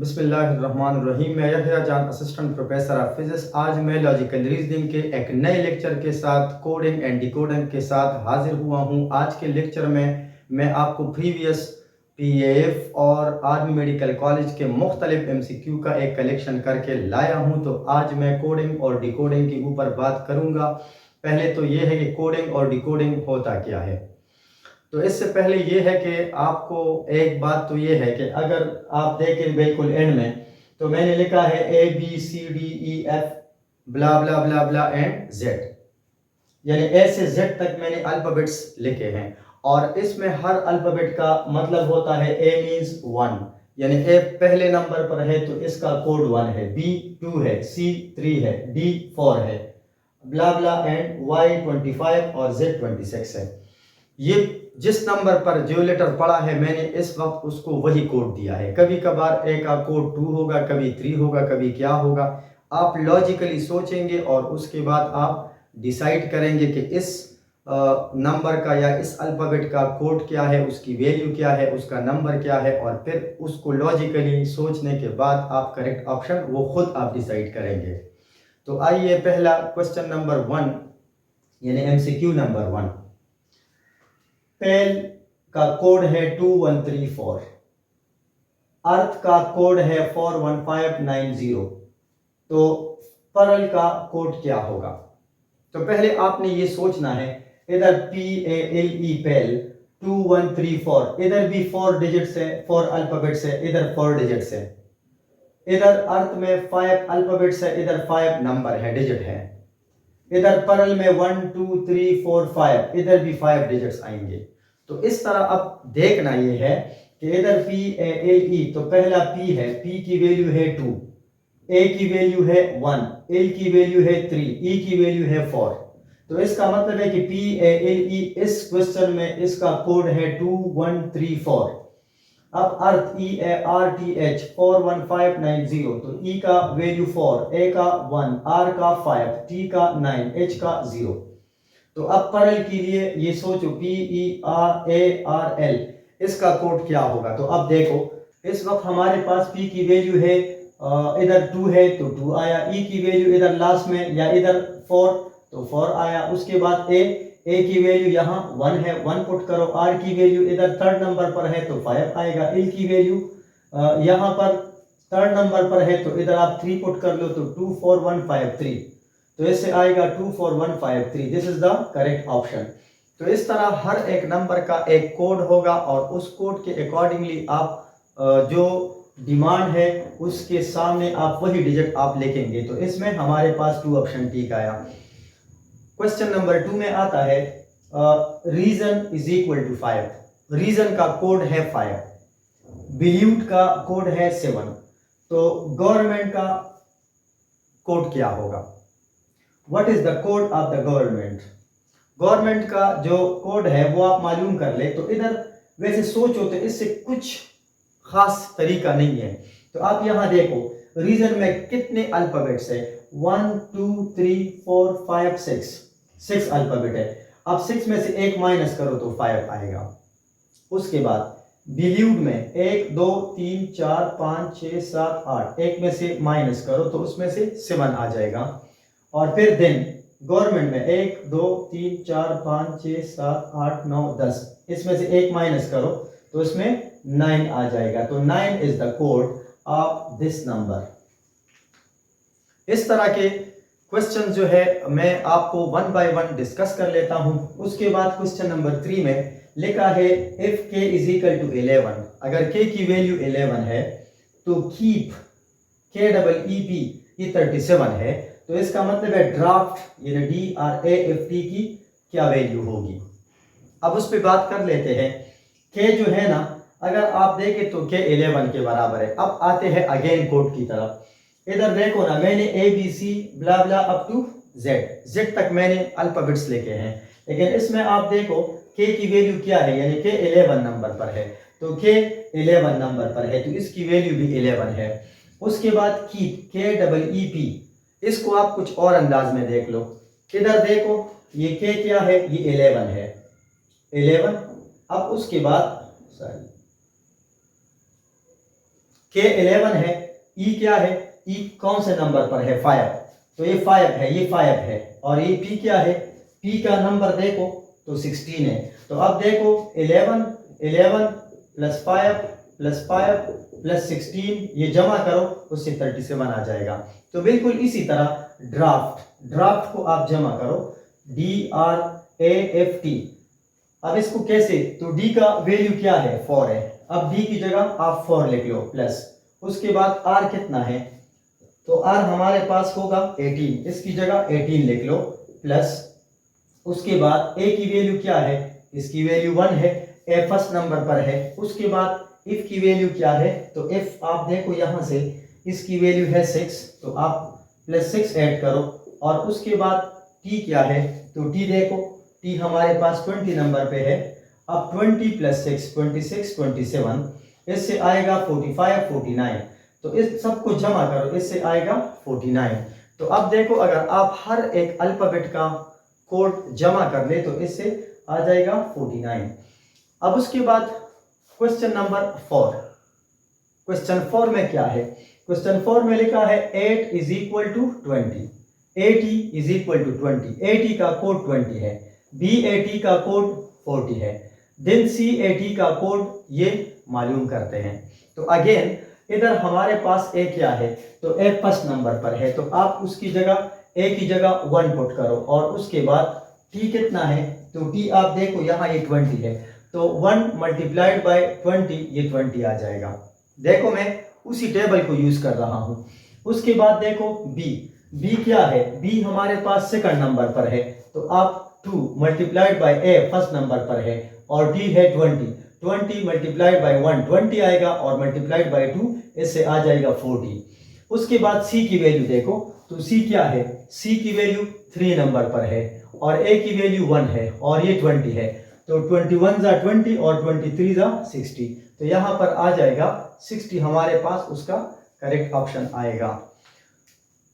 बिस्मिल्लाहिर्रहमानिर्रहीम। मैं यहया जान, असिस्टेंट प्रोफेसर ऑफ फिजिक्स। आज मैं लॉजिकल रीजनिंग के एक नए लेक्चर के साथ कोडिंग एंड डिकोडिंग के साथ हाजिर हुआ हूं। आज के लेक्चर में मैं आपको प्रीवियस पीएएफ और आर्मी मेडिकल कॉलेज के मुख्तलिफ एमसीक्यू का एक कलेक्शन करके लाया हूं। तो आज मैं कोडिंग और डिकोडिंग के ऊपर बात करूंगा। पहले तो ये है कि कोडिंग और डिकोडिंग होता क्या है। तो इससे पहले ये है कि आपको एक बात तो ये है कि अगर आप देखें बिल्कुल एंड में, तो मैंने लिखा है ABCDEF blah blah blah blah and Z, यानी ए से जेड तक मैंने अल्फाबेट्स लिखे हैं। और इसमें हर अल्फाबेट का मतलब होता है A मीन्स 1, यानी ए पहले नंबर पर है तो इसका कोड 1 है, B 2 है, C 3 है, D 4 है, ब्ला ब्ला एंड Y 25 और Z 26 है। ये जिस नंबर पर जो लेटर पड़ा है मैंने इस वक्त उसको वही कोड दिया है। कभी कभार ए का कोड 2 होगा, कभी 3 होगा, कभी क्या होगा। आप लॉजिकली सोचेंगे और उसके बाद आप डिसाइड करेंगे कि इस नंबर का या इस अल्फ़ाबेट का कोड क्या है, उसकी वैल्यू क्या है, उसका नंबर क्या है, और फिर उसको लॉजिकली सोचने के बाद आप करेक्ट ऑप्शन वो खुद आप डिसाइड करेंगे। तो आइए पहला क्वेश्चन नंबर 1 यानी MCQ नंबर 1। पेल का कोड है 2134, अर्थ का कोड है 41590। तो परल का कोड क्या होगा? तो पहले आपने ये सोचना है, इधर PALE पेल 2134, इधर भी 4 डिजिट्स है, 4 अल्फाबेट्स है, इधर 4 डिजिट्स है। इधर अर्थ में 5 अल्फाबेट्स है, इधर 5 नंबर है, डिजिट है। इधर परल में 1 2 3 4 5, इधर भी 5 डिजिट्स आएंगे। तो इस तरह अब देखना ये है कि इधर PALE, तो पहला P है, P की वैल्यू है 2, A की वैल्यू है 1, L की वैल्यू है 3, E की वैल्यू है 4। तो इसका मतलब है कि PALE इस क्वेश्चन में इसका कोड है 2134। अब अर्थ EARTH 41590, तो E का वैल्यू 4, A का 1, R का 5, T का 9, H का 0। तो अब परल के लिए ये सोचो PERARL, इसका कोड क्या होगा? तो अब देखो, इस वक्त हमारे पास P की वैल्यू है इधर 2 है तो 2 आया, E की वैल्यू इधर लास्ट में या इधर 4 तो 4 आया। उसके बाद A की वैल्यू यहाँ 1 है, 1 पुट करो। R की वैल्यू इधर 3rd नंबर पर है तो 5 आएगा। L की वैल्यू यहाँ पर 3rd नंबर पर है तो इधर आप 3 पुट कर लो तो 24153, तो इससे आएगा 24153। This is the correct option. तो इस तरह हर एक नंबर का एक कोड होगा और उस कोड के अकॉर्डिंगली आप जो डिमांड है उसके सामने आप वही डिजिट आप लिखेंगे। तो इसमें हमारे पास 2 ऑप्शन ठीक आया। क्वेश्चन नंबर 2 में आता है region is equal to 5। Region का कोड है 5, बिलीव्ड का कोड है 7। तो गवर्नमेंट का कोड क्या होगा? What is the code of the government? Government का जो कोड है वो आप मालूम कर ले। तो इधर वैसे सोचो तो इससे कुछ खास तरीका नहीं है। तो आप यहां देखो, रीजन में कितने अल्फाबेट्स है? 1 2 3 4 5 6 अल्फाबेट है। अब 6 में से एक माइनस करो तो 5 आएगा। उसके बाद बिलीव्ड में 1 2 3 4 5 6 7 8, एक में से माइनस करो तो उसमें से 7 आ जाएगा। और फिर देन गवर्नमेंट में 1 2 3 4 5 6 7 8 9 10, इसमें से एक माइनस करो तो इसमें 9 आ जाएगा। तो 9 is the code of this number. इस तरह के क्वेश्चन जो है मैं आपको 1 बाय 1 डिस्कस कर लेता हूं। उसके बाद क्वेश्चन नंबर 3 में लिखा है if k is equal to 11, अगर k की वैल्यू 11 है तो कीप KEEP ये 37 है। तो इसका मतलब है ड्राफ्ट यानी DRAFT की क्या वैल्यू होगी? अब उस पर बात कर लेते हैं। k जो है ना, अगर आप देखें तो k 11 के बराबर है। अब आते हैं अगेन कोड की तरफ। इधर देखो ना, मैंने ABC blah blah up to Z तक मैंने अल्फाबेट्स लिखे हैं। लेकिन इसमें आप देखो k की वैल्यू क्या है, यानी k 11 नंबर पर है। तो k 11 नंबर पर है तो इसकी वैल्यू भी 11 है। उसके बाद कीप KEEP, इसको आप कुछ और अंदाज में देख लो। इधर देखो ये k क्या है, ये 11 है, 11। अब उसके बाद K11 है, E क्या है, E कौन से नंबर पर है, 5, तो ये 5 है, ये 5 है, और ये P क्या है, P का नंबर देखो तो 16 है। तो अब देखो 11 प्लस 5 प्लस 5 प्लस 16, ये जमा करो उससे 37 आ जाएगा। तो बिल्कुल इसी तरह ड्राफ्ट को आप जमा करो, DRAFT। अब इसको कैसे, तो D का वैल्यू क्या है, 4 है, अब D की जगह आप 4 लिख लो प्लस, उसके बाद R कितना है, तो R हमारे पास होगा 18, इसकी जगह 18 लिख लो प्लस, उसके बाद A की वैल्यू क्या है, इसकी वैल्यू 1 है, A फर्स्ट नंबर पर है। उसके बाद if की वैल्यू क्या है, तो if आप देखो यहां से इसकी वैल्यू है 6, तो आप प्लस 6 ऐड करो, और उसके बाद T क्या है, तो T देखो, T हमारे पास 20 नंबर पे है। अब 20 प्लस 6 26 27, इससे आएगा 45 49, तो इस सबको जमा करो, इससे आएगा 49। तो अब देखो अगर आप हर एक अल्फाबेट का कोड जमा कर ले तो इससे आ जाएगा 49। अब उसके बाद क्वेश्चन नंबर 4, क्वेश्चन 4 में क्या है, क्वेश्चन 4 में लिखा है 8 is equal to 20, 80 is equal to 20, 80 का कोड 20 है, BAT का कोड 40 है, देन CAT का कोड ये मालूम करते हैं। तो अगेन इधर हमारे पास A क्या है, तो A फर्स्ट नंबर पर है, तो आप उसकी जगह A की जगह 1 पुट करो, और उसके बाद T कितना है, तो T आप देखो यहाँ ये 20 है, तो 1 मल्टीप्लाइड बाय 20, ये 20 आ जाएगा। देखो मैं उसी टेबल को यूज कर रहा हूं। उसके बाद देखो B क्या है, B हमारे पास सेकंड नंबर पर है, तो आप 2 multiplied by A first number पर है, और D है 20 मल्टीप्लाइड बाय 1 20 आएगा, और मल्टीप्लाइड बाय 2 इससे आ जाएगा 40। उसके बाद C की वैल्यू देखो, तो C क्या है, C की वैल्यू 3 नंबर पर है, और A की वैल्यू 1 है, और ये 20 है, तो 21 जा 20 और 23 जा 60, तो यहां पर आ जाएगा 60, हमारे पास उसका करेक्ट ऑप्शन आएगा।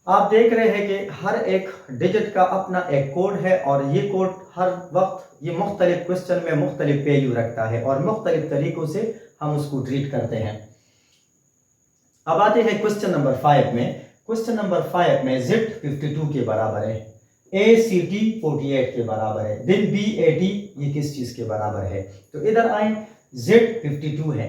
आप देख रहे हैं कि हर एक डिजिट का अपना एक कोड है, और ये कोड हर वक्त ये मुख्तलिफ क्वेश्चन में मुख्तलिफ वैल्यू रखता है, और मुख्तलिफ तरीकों से हम उसको ट्रीट करते हैं। अब आते हैं क्वेश्चन नंबर 5 में। क्वेश्चन नंबर 5 में Z 52 के बराबर है, ACT 48 के बराबर है, देन BAT ये किस चीज के बराबर है, तो इधर आए Z 52 है,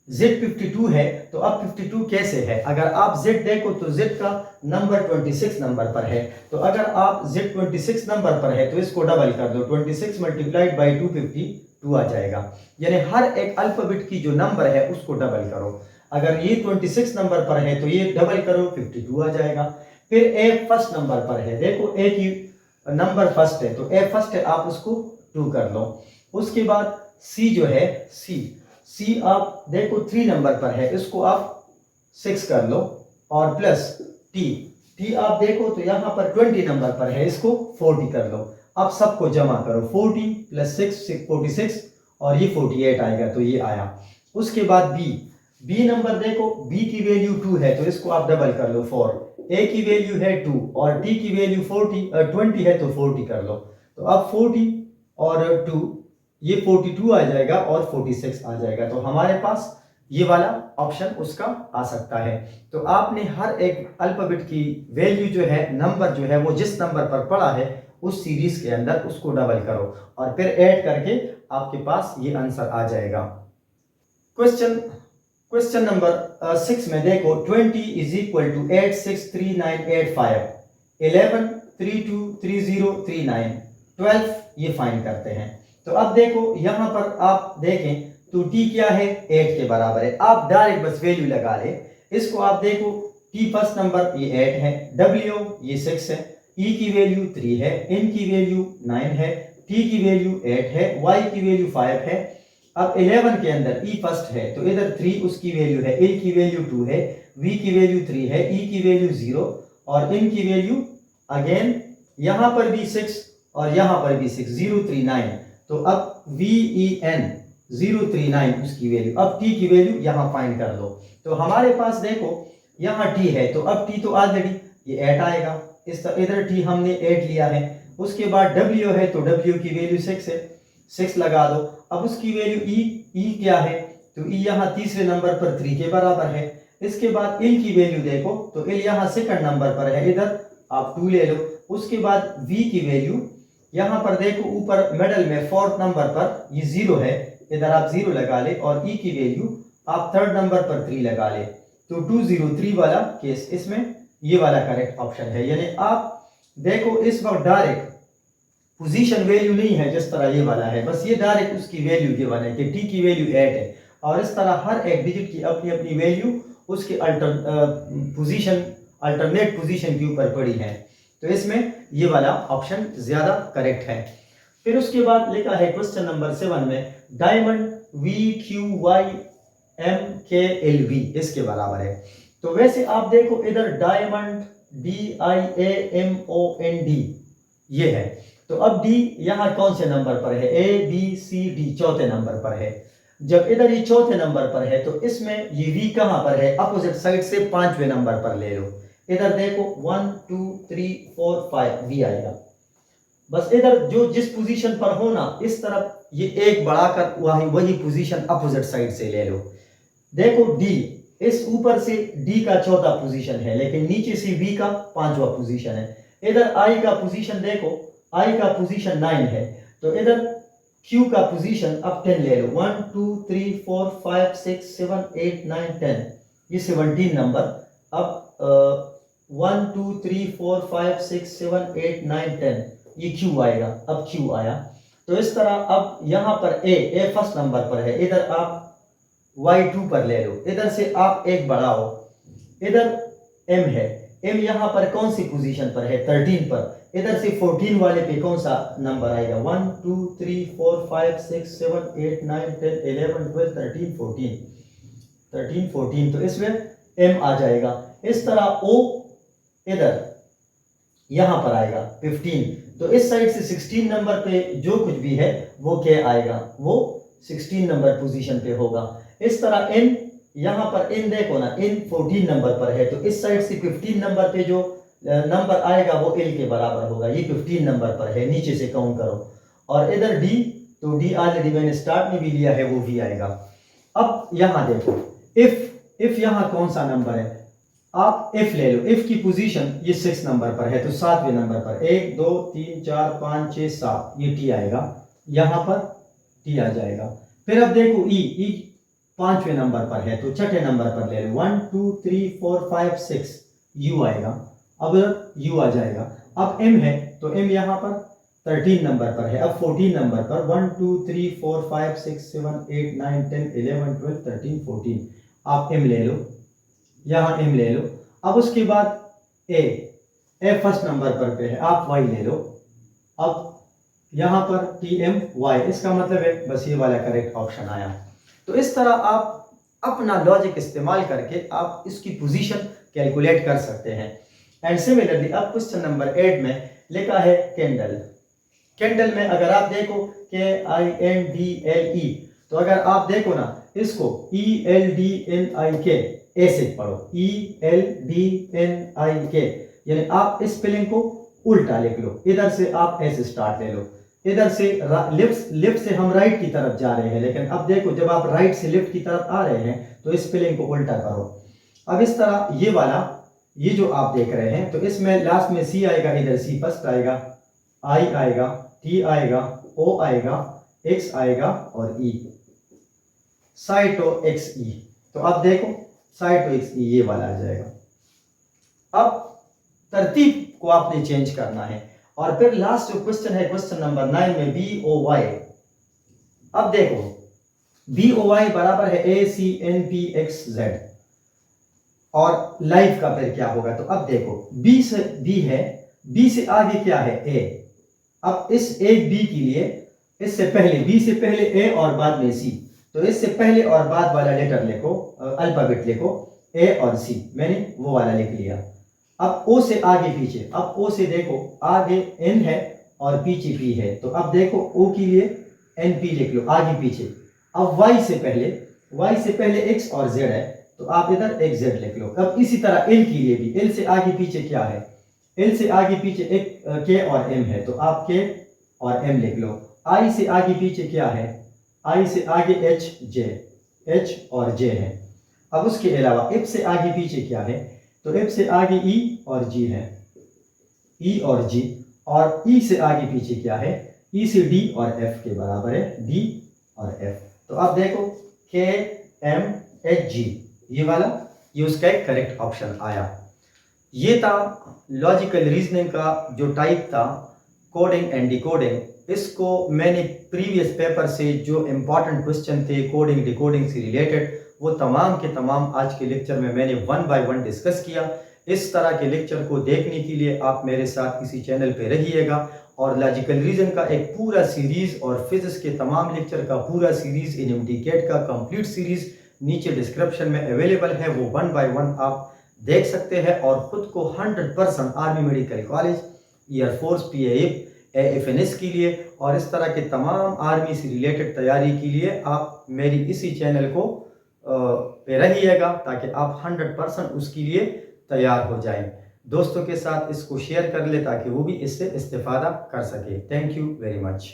Z 52 है, तो अब 52 कैसे है, अगर आप Z देखो तो Z का नंबर 26 नंबर पर है, तो अगर आप Z 26 नंबर पर है तो इसको डबल कर दो, 26 मल्टीप्लाइड बाई 252 आ जाएगा, यानी हर एक अल्फाबेट की जो नंबर है उसको डबल करो। अगर ये 26 नंबर पर है तो ये डबल करो 52 आ जाएगा। फिर A फर्स्ट नंबर पर है, देखो A की नंबर फर्स्ट है, तो A फर्स्ट है, आप उसको 2 कर लो। उसके बाद C जो है, C आप देखो 3 नंबर पर है, इसको आप 6 कर लो, और प्लस T आप देखो तो यहाँ पर 20 नंबर पर है, इसको 40 कर लो। अब सबको जमा करो, 40 प्लस 6 46, और ये 48 आएगा, तो ये आया। उसके बाद B नंबर देखो, B की वैल्यू 2 है, तो इसको आप डबल कर लो 4, A की वैल्यू है 2, और T की वैल्यू 20 है, तो 40 कर लो, तो अब 40 और 2 ये 42 आ जाएगा, और 46 आ जाएगा, तो हमारे पास ये वाला ऑप्शन उसका आ सकता है। तो आपने हर एक अल्फाबेट की वैल्यू जो है, नंबर जो है, वो जिस नंबर पर पड़ा है उस सीरीज के अंदर उसको डबल करो, और फिर ऐड करके आपके पास ये आंसर आ जाएगा। क्वेश्चन नंबर 6 में देखो, 20 इज इक्वल टू 8 6 3 9 8 5, 11 3 2 3 0 3 9 12, ये फाइंड करते हैं। तो अब देखो यहां पर आप देखें तो T क्या है, 8 के बराबर है, आप डायरेक्ट बस वैल्यू लगा ले। इसको आप देखो, T फर्स्ट नंबर ये 8 है, W ये 6 है, E की वैल्यू 3 है, N की वैल्यू 9 है, T की वैल्यू 8 है, Y की वैल्यू 5 है। अब 11 के अंदर E फर्स्ट है, तो इधर 3 उसकी वैल्यू है, L की वैल्यू 2 है, V की वैल्यू 3 है, E की वैल्यू 0, और N की वैल्यू अगेन यहां पर भी 6 और यहां पर भी 6, 039, तो अब VEN 039 उसकी वैल्यू। अब T की वैल्यू यहां फाइंड कर लो, तो हमारे पास देखो यहां T है, तो अब T तो ऑलरेडी ये 8 आएगा, इधर T हमने 8 लिया है। उसके बाद W है, तो W की वैल्यू 6 है, 6 लगा दो। अब उसकी वैल्यू E क्या है, तो ई यहाँ तीसरे नंबर पर 3 के बराबर है। इसके बाद इल की वैल्यू देखो तो इल यहाँ सेकंड नंबर पर है, इधर आप 2 ले लो। उसके बाद वी की वैल्यू यहाँ पर देखो ऊपर मिडल में फोर्थ नंबर पर ये 0 है, इधर आप 0 लगा ले, और ई की वैल्यू आप थर्ड नंबर पर 3 लगा ले। तो 203 वाला केस इसमें ये वाला करेक्ट ऑप्शन है। यानी आप देखो इस वक्त डायरेक्ट पोजीशन वैल्यू नहीं है जिस तरह ये वाला है, बस ये डायरेक्ट उसकी वैल्यू गिवन है कि टी की वैल्यू 8 है, और इस तरह हर एक डिजिट की अपनी अपनी वैल्यू उसके अल्टरनेट पोजीशन के ऊपर पड़ी है। तो इसमें ये वाला ऑप्शन ज्यादा करेक्ट है। फिर उसके बाद लिखा है क्वेश्चन नंबर 7 में डायमंड VQYMKLV इसके बराबर है। तो वैसे आप देखो इधर डायमंड DIAMOND ये है, तो अब डी यहाँ कौन से नंबर पर है? ABCD चौथे नंबर पर है। जब इधर ये चौथे नंबर पर है तो इसमें ये वी कहां पर है? अपोजिट साइड से 5वें नंबर पर ले लो। इधर देखो 1 2 3 4 5 वी आएगा। बस इधर जो जिस पोजीशन पर हो ना इस तरफ ये एक बढ़ाकर वही पोजीशन अपोजिट साइड से ले लो। देखो डी इस ऊपर से डी का चौथा पोजीशन है, लेकिन नीचे से वी का 5वां पोजीशन है। इधर आई का पोजीशन देखो, आई का पोजीशन 9 है, तो इधर क्यू का पोजीशन अब 10 ले लो। 1 2 3 4 5 6 7 8 9 10 ये 17 नंबर। अब 1 2 3 4 5 6 7 8 9 10 ये क्यू आएगा। अब क्यू आया, तो इस तरह अब यहां पर ए फर्स्ट नंबर पर है, इधर आप Y2 पर ले लो। इधर से आप एक बढ़ाओ, इधर M है, M यहां पर कौन सी पोजीशन पर है? 13 पर। इधर से 14 वाले पे कौन सा नंबर आएगा? 1 2 3 4 5 6 7 8 9 10 11 12 13 14, तो इसमें M आ जाएगा। इस तरह O इधर यहां पर आएगा 15, तो इस साइड से 16 नंबर पे जो कुछ भी है वो क्या आएगा? वो 16 नंबर पोजीशन पे होगा। इस तरह N यहां पर N देखो ना, N 14 नंबर पर है, तो इस साइड से 15 नंबर पे जो नंबर आएगा वो L के बराबर होगा। ये 15 नंबर पर है, नीचे से काउंट करो। और इधर D, तो D ऑलरेडी मैंने स्टार्ट में भी लिया है, वो भी आएगा। अब यहां देखो इफ यहां कौन सा नंबर है? आप इफ ले लो, इफ की पोजीशन ये 6 नंबर पर है, तो 7वें नंबर पर 1 2 3 4 5 6 7 ये टी आएगा, यहां पर टी आ जाएगा। फिर अब देखो ई 5वें नंबर पर है, तो छठे नंबर पर ले लो। 1 2 3 4 5 6 यू आएगा, अब यू आ जाएगा। अब एम है, तो एम यहां पर 13 नंबर पर है। अब 14 नंबर पर 1 2 3 4 5 6 7 8 9 10 11 12 13 14 आप एम ले लो, यहां एम ले लो। अब उसके बाद ए फर्स्ट नंबर पर है, आप वाई ले लो। अब यहां पर टी एम वाई, इसका मतलब है बस ये वाला करेक्ट ऑप्शन आया। तो इस तरह आप अपना लॉजिक इस्तेमाल करके आप इसकी पोजीशन कैलकुलेट कर सकते हैं। एंड सिमिलरली अब क्वेश्चन नंबर 8 में लिखा है कैंडल। कैंडल में अगर आप देखो KINDLE, तो अगर आप देखो ना इसको ELDNIK ऐसे पढ़ो, ELDNIK, यानी आप इस स्पेलिंग को उल्टा लिख लो। इधर से आप ऐसे स्टार्ट ले लो, इधर से लेफ्ट से हम राइट की तरफ जा रहे हैं, लेकिन अब देखो जब आप राइट से लेफ्ट की तरफ आ रहे हैं तो इस स्पेलिंग को उल्टा करो। अब इस तरह ये वाला ये जो आप देख रहे हैं, तो इसमें लास्ट में सी आएगा, इधर सी फर्स्ट आएगा, आई आएगा, टी आएगा, ओ आएगा, एक्स आएगा और ई, साइटो एक्स ई। तो अब देखो साइटो एक्स ई ये वाला आ जाएगा। अब तरतीब को आपने चेंज करना है। और फिर लास्ट जो क्वेश्चन है क्वेश्चन नंबर 9 में BOY। अब देखो BOY बराबर है ACNPXZ, और लाइफ का फिर क्या होगा? तो अब देखो B से B है, B से आगे क्या है? A। अब इस एक B के लिए इससे पहले B से पहले A और बाद में C, तो इससे पहले और बाद वाला लेटर लिखो, अल्फाबेट लिखो A और C, मैंने वो वाला लिख लिया। अब O से आगे पीछे, अब O से देखो आगे N है और पीछे P है, तो अब देखो O के लिए NP लिख लो आगे पीछे। अब Y से पहले X और Z है, तो आप इधर XZ लिख लो। अब इसी तरह L के लिए भी, L से आगे पीछे क्या है? L से आगे पीछे एक K और M है, तो आप K और M लिख लो। I से आगे पीछे क्या है? I से आगे HJ, H और J है। अब उसके अलावा इफ से आगे पीछे क्या है, तो इफ से आगे E और G है, E और G, और E से आगे पीछे क्या है, E से D और F के बराबर है, D और F। तो अब देखो K M H G, ये वाला, ये उसका एक करेक्ट ऑप्शन आया। ये था लॉजिकल रीजनिंग का जो टाइप था, कोडिंग एंड डिकोडिंग। इसको मैंने प्रीवियस पेपर से जो इम्पॉर्टेंट क्वेश्चन थे कोडिंग डिकोडिंग से रिलेटेड, वो तमाम के तमाम आज के लेक्चर में मैंने वन बाय वन डिस्कस किया। इस तरह के लेक्चर को देखने के लिए आप मेरे साथ इसी चैनल पे रहिएगा, और लॉजिकल रीजन का एक पूरा सीरीज और फिजिक्स के तमाम लेक्चर का पूरा सीरीज, इनएमटीकेट का कंप्लीट सीरीज नीचे डिस्क्रिप्शन में अवेलेबल है, वो वन बाय वन आप देख सकते हैं और ख़ुद को 100% army medical college, air force, PAF, AFNS के लिए और इस तरह के तमाम आर्मी से रिलेटेड तैयारी के लिए आप मेरी इसी चैनल को पे रहिएगा, ताकि आप 100% उसके लिए तैयार हो जाएं। दोस्तों के साथ इसको शेयर कर ले ताकि वो भी इससे इस्तेफादा कर सके। Thank you very much.